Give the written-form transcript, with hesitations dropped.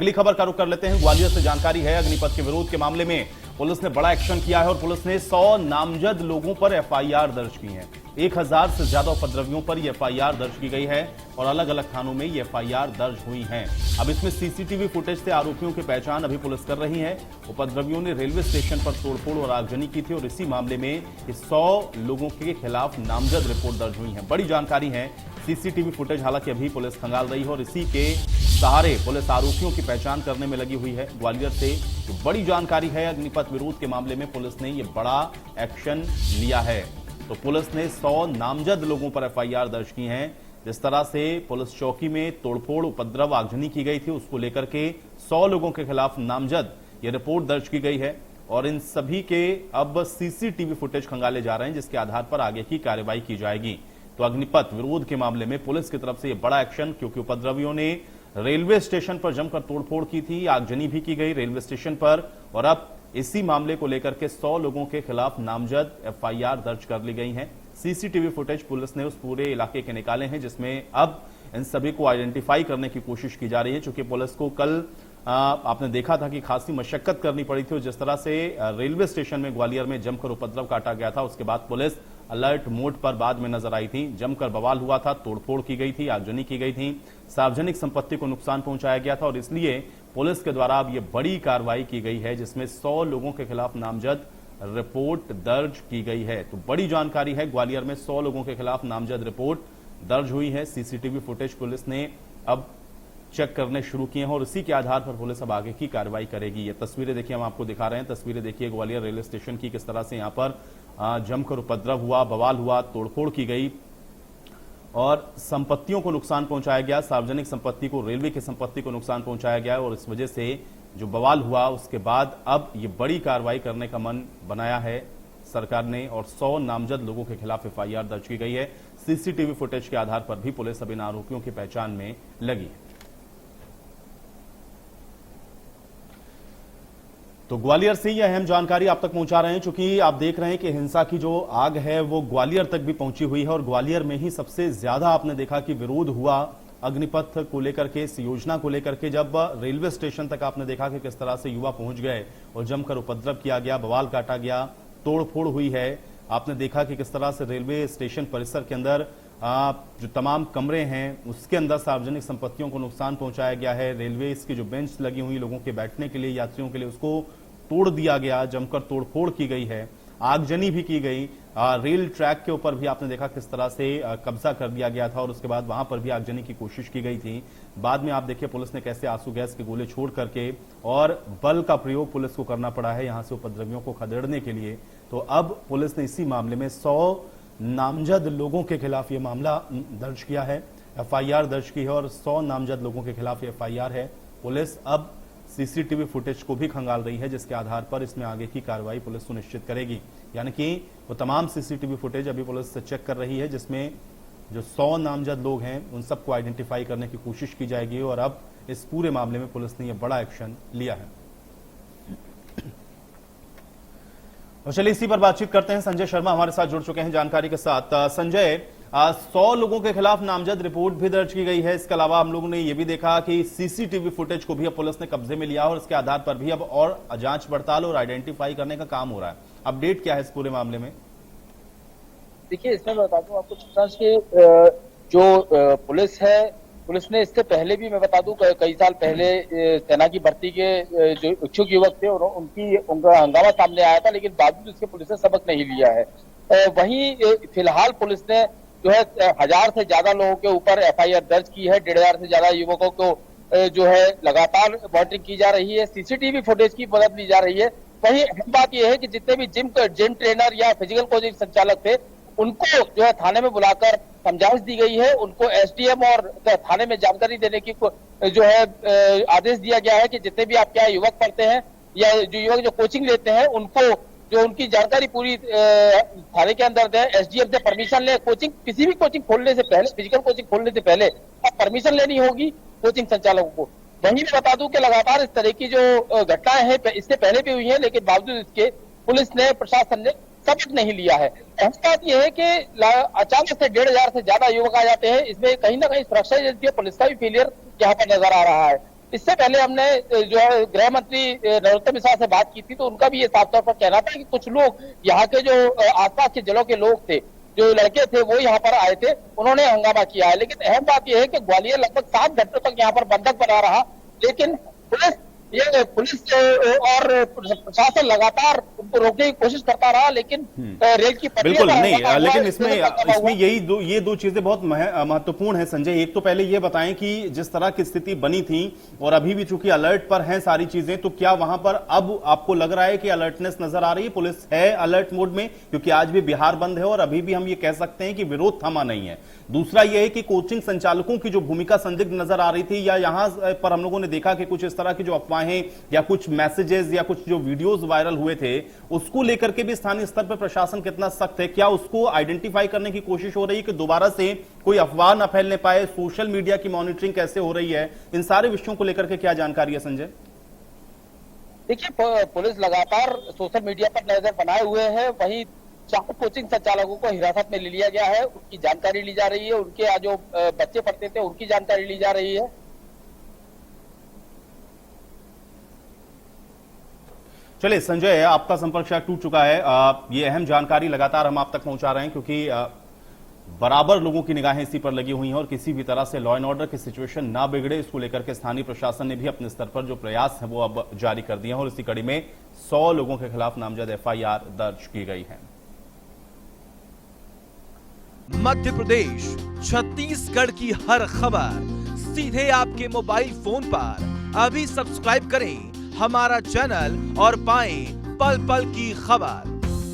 अगली खबर का रुख कर लेते हैं। ग्वालियर से जानकारी है, अग्निपथ के विरोध के मामले में पुलिस ने बड़ा एक्शन किया है और पुलिस ने 100 नामजद लोगों पर एफआईआर दर्ज की है। 1000 से ज्यादा उपद्रवियों पर यह एफआईआर दर्ज की गई है और अलग अलग थानों में ये एफआईआर दर्ज हुई हैं। अब इसमें सीसीटीवी फुटेज से आरोपियों की पहचान अभी पुलिस कर रही है। उपद्रवियों ने रेलवे स्टेशन पर तोड़फोड़ और आगजनी की थी और इसी मामले में 100 लोगों के खिलाफ नामजद रिपोर्ट दर्ज हुई है। बड़ी जानकारी है, सीसीटीवी फुटेज हालांकि अभी पुलिस खंगाल रही है और इसी के सहारे पुलिस आरोपियों की पहचान करने में लगी हुई है। ग्वालियर से जो बड़ी जानकारी है, अग्निपथ विरोध के मामले में पुलिस ने यह बड़ा एक्शन लिया है। तो पुलिस ने 100 नामजद लोगों पर एफआईआर दर्ज की है। जिस तरह से पुलिस चौकी में तोड़फोड़, उपद्रव, आगजनी की गई थी, उसको लेकर के 100 लोगों के खिलाफ नामजद ये रिपोर्ट दर्ज की गई है और इन सभी के अब सीसीटीवी फुटेज खंगाले जा रहे हैं, जिसके आधार पर आगे की कार्रवाई की जाएगी। तो अग्निपथ विरोध के मामले में पुलिस की तरफ से यह बड़ा एक्शन, क्योंकि उपद्रवियों ने रेलवे स्टेशन पर जमकर तोड़फोड़ की थी, आगजनी भी की गई रेलवे स्टेशन पर और अब इसी मामले को लेकर के 100 लोगों के खिलाफ नामजद एफआईआर दर्ज कर ली गई है। सीसीटीवी फुटेज पुलिस ने उस पूरे इलाके के निकाले हैं, जिसमें अब इन सभी को आइडेंटिफाई करने की कोशिश की जा रही है। चूंकि पुलिस को कल आपने देखा था कि खासी मशक्कत करनी पड़ी थी और जिस तरह से रेलवे स्टेशन में ग्वालियर में जमकर उपद्रव काटा गया था, उसके बाद पुलिस अलर्ट मोड पर बाद में नजर आई थी। जमकर बवाल हुआ था, तोड़फोड़ की गई थी, आगजनी की गई थी, सार्वजनिक संपत्ति को नुकसान पहुंचाया गया था और इसलिए पुलिस के द्वारा अब यह बड़ी कार्रवाई की गई है, जिसमें 100 लोगों के खिलाफ नामजद रिपोर्ट दर्ज की गई है। तो बड़ी जानकारी है, ग्वालियर में 100 लोगों के खिलाफ नामजद रिपोर्ट दर्ज हुई है। सीसीटीवी फुटेज पुलिस ने अब चेक करने शुरू किए हैं और इसी के आधार पर पुलिस अब आगे की कार्रवाई करेगी। ये तस्वीरें देखिए, हम आपको दिखा रहे हैं। तस्वीरें देखिए ग्वालियर रेलवे स्टेशन की, किस तरह से यहां पर जमकर उपद्रव हुआ, बवाल हुआ, तोड़फोड़ की गई और संपत्तियों को नुकसान पहुंचाया गया। सार्वजनिक संपत्ति को, रेलवे की संपत्ति को नुकसान पहुंचाया गया और इस वजह से जो बवाल हुआ, उसके बाद अब ये बड़ी कार्रवाई करने का मन बनाया है सरकार ने और 100 नामजद लोगों के खिलाफ एफआईआर दर्ज की गई है। सीसीटीवी फुटेज के आधार पर भी पुलिस अब इन आरोपियों की पहचान में लगी है। तो ग्वालियर से यह अहम जानकारी आप तक पहुंचा रहे हैं, चूंकि आप देख रहे हैं कि हिंसा की जो आग है वो ग्वालियर तक भी पहुंची हुई है और ग्वालियर में ही सबसे ज्यादा आपने देखा कि विरोध हुआ अग्निपथ को लेकर के, इस योजना को लेकर के। जब रेलवे स्टेशन तक आपने देखा कि किस तरह से युवा पहुंच गए और जमकर उपद्रव किया गया, बवाल काटा गया, तोड़फोड़ हुई है। आपने देखा कि किस तरह से रेलवे स्टेशन परिसर के अंदर जो तमाम कमरे हैं उसके अंदर सार्वजनिक संपत्तियों को नुकसान पहुंचाया गया है। रेलवे की जो बेंच लगी हुई लोगों के बैठने के लिए, यात्रियों के लिए, उसको तोड़ दिया गया, जमकर तोड़फोड़ की गई है, आगजनी भी की गई। रेल ट्रैक के ऊपर भी आपने देखा किस तरह से कब्जा कर दिया गया था और उसके बाद वहां पर भी आगजनी की कोशिश की गई थी। बाद में आप देखिए पुलिस ने कैसे आंसू गैस के गोले छोड़ करके और बल का प्रयोग पुलिस को करना पड़ा है यहां से उपद्रवियों को खदेड़ने के लिए। तो अब पुलिस ने इसी मामले में 100 नामजद लोगों के खिलाफ यह मामला दर्ज किया है, एफआईआर दर्ज की है और 100 नामजद लोगों के खिलाफ एफआईआर है। पुलिस अब सीसीटीवी फुटेज को भी खंगाल रही है, जिसके आधार पर इसमें आगे की कार्रवाई पुलिस सुनिश्चित करेगी। यानी कि वो तमाम सीसीटीवी फुटेज अभी पुलिस चेक कर रही है, जिसमें जो 100 नामजद लोग हैं उन सबको आइडेंटिफाई करने की कोशिश की जाएगी और अब इस पूरे मामले में पुलिस ने यह बड़ा एक्शन लिया है। और चलिए इसी पर बातचीत करते हैं। संजय शर्मा हमारे साथ जुड़ चुके हैं जानकारी के साथ। संजय, 100 लोगों के खिलाफ नामजद रिपोर्ट भी दर्ज की गई है। इसके अलावा हम लोगों ने यह भी देखा कि सीसीटीवी फुटेज को भी अब पुलिस ने कब्जे में लिया और इसके आधार पर भी अब और जांच पड़ताल और आइडेंटिफाई करने का काम हो रहा है। अपडेट क्या है इस पूरे मामले में? देखिए, इसमें बता दूं आपको कि जो पुलिस है, पुलिस ने इससे पहले भी मैं बता दूं कई साल पहले सेना की भर्ती के जो इच्छुक युवक थे और उनका हंगामा सामने आया था, लेकिन बावजूद इसके पुलिस ने सबक नहीं लिया है। वहीं फिलहाल पुलिस ने जो है 1000 से ज्यादा लोगों के ऊपर एफआईआर दर्ज की है। 1500 से ज्यादा युवकों को जो है लगातार मॉनिटरिंग की जा रही है, सीसीटीवी फुटेज की मदद ली जा रही है। वहीं अहम बात यह है कि जितने भी जिम ट्रेनर या फिजिकल कोचिंग संचालक थे, उनको जो है थाने में बुलाकर समझाइश दी गई है। उनको एसडीएम और थाने में जानकारी देने की जो है आदेश दिया गया है कि जितने भी आपके यहाँ युवक पढ़ते हैं या जो युवक जो कोचिंग लेते हैं, उनको जो उनकी जानकारी पूरी थाने के अंदर दें, एसडीएम से परमिशन ले। किसी भी कोचिंग खोलने से पहले, फिजिकल कोचिंग खोलने से पहले परमिशन लेनी होगी कोचिंग संचालकों को। वहीं बता दूं कि लगातार इस तरह की जो घटनाएं हैं इससे पहले भी हुई है, लेकिन बावजूद इसके पुलिस ने, प्रशासन ने सबक नहीं लिया है। अहम बात यह है कि अचानक से 1500 से ज्यादा युवक आ जाते हैं। इसमें कहीं ना कहीं सुरक्षा एजेंसी, पुलिस का भी फेलियर यहाँ पर नजर आ रहा है। इससे पहले हमने जो है गृह मंत्री नरोत्तम मिश्रा से बात की थी, तो उनका भी ये साफ तौर पर कहना था कि कुछ लोग यहाँ के जो आसपास के जिलों के लोग थे, जो लड़के थे, वो यहाँ पर आए थे, उन्होंने हंगामा किया है। लेकिन अहम बात यह है कि ग्वालियर लगभग 7 घंटों तक यहाँ पर बंधक बना रहा, लेकिन पुलिस और प्रशासन लगातार उनको रोकने की कोशिश करता रहा, लेकिन रेल की बिल्कुल नहीं, लेकिन इसमें ये दो चीजें बहुत महत्वपूर्ण है संजय। एक तो पहले ये बताएं कि जिस तरह की स्थिति बनी थी और अभी भी चूंकि अलर्ट पर हैं सारी चीजें, तो क्या वहां पर अब आपको लग रहा है कि अलर्टनेस नजर आ रही है, पुलिस है अलर्ट मोड में? क्योंकि आज भी बिहार बंद है और अभी भी हम ये कह सकते हैं कि विरोध थमा नहीं है। दूसरा यह है कि कोचिंग संचालकों की जो भूमिका संदिग्ध नजर आ रही थी, या यहां पर हम लोगों ने देखा कि कुछ इस तरह की जो अफवाहें या कुछ मैसेजेस या कुछ जो वीडियोस वायरल हुए थे, उसको लेकर के भी स्थानीय स्तर पर प्रशासन कितना सख्त है? क्या उसको आइडेंटिफाई करने की कोशिश हो रही है कि दोबारा से कोई अफवाह न फैलने पाए? सोशल मीडिया की मॉनिटरिंग कैसे हो रही है? इन सारे विषयों को लेकर के क्या जानकारी है संजय? देखिए, पुलिस लगातार सोशल मीडिया पर नजर बनाए हुए है। वहीं 4 कोचिंग संचालकों को हिरासत में ले लिया गया है, उनकी जानकारी ली जा रही है, उनके यहाँ जो बच्चे पढ़ते थे उनकी जानकारी ली जा रही है। चलिए संजय, आपका संपर्क शायद टूट चुका है। ये अहम जानकारी लगातार हम आप तक पहुंचा रहे हैं, क्योंकि बराबर लोगों की निगाहें इसी पर लगी हुई हैं और किसी भी तरह से लॉ एंड ऑर्डर की सिचुएशन ना बिगड़े, इसको लेकर के स्थानीय प्रशासन ने भी अपने स्तर पर जो प्रयास है वो अब जारी कर दिए हैं और इसी कड़ी में 100 लोगों के खिलाफ नामजद एफआईआर दर्ज की गई है। मध्य प्रदेश, छत्तीसगढ़ की हर खबर सीधे आपके मोबाइल फोन पर। अभी सब्सक्राइब करें हमारा चैनल और पाएं पल पल की खबर।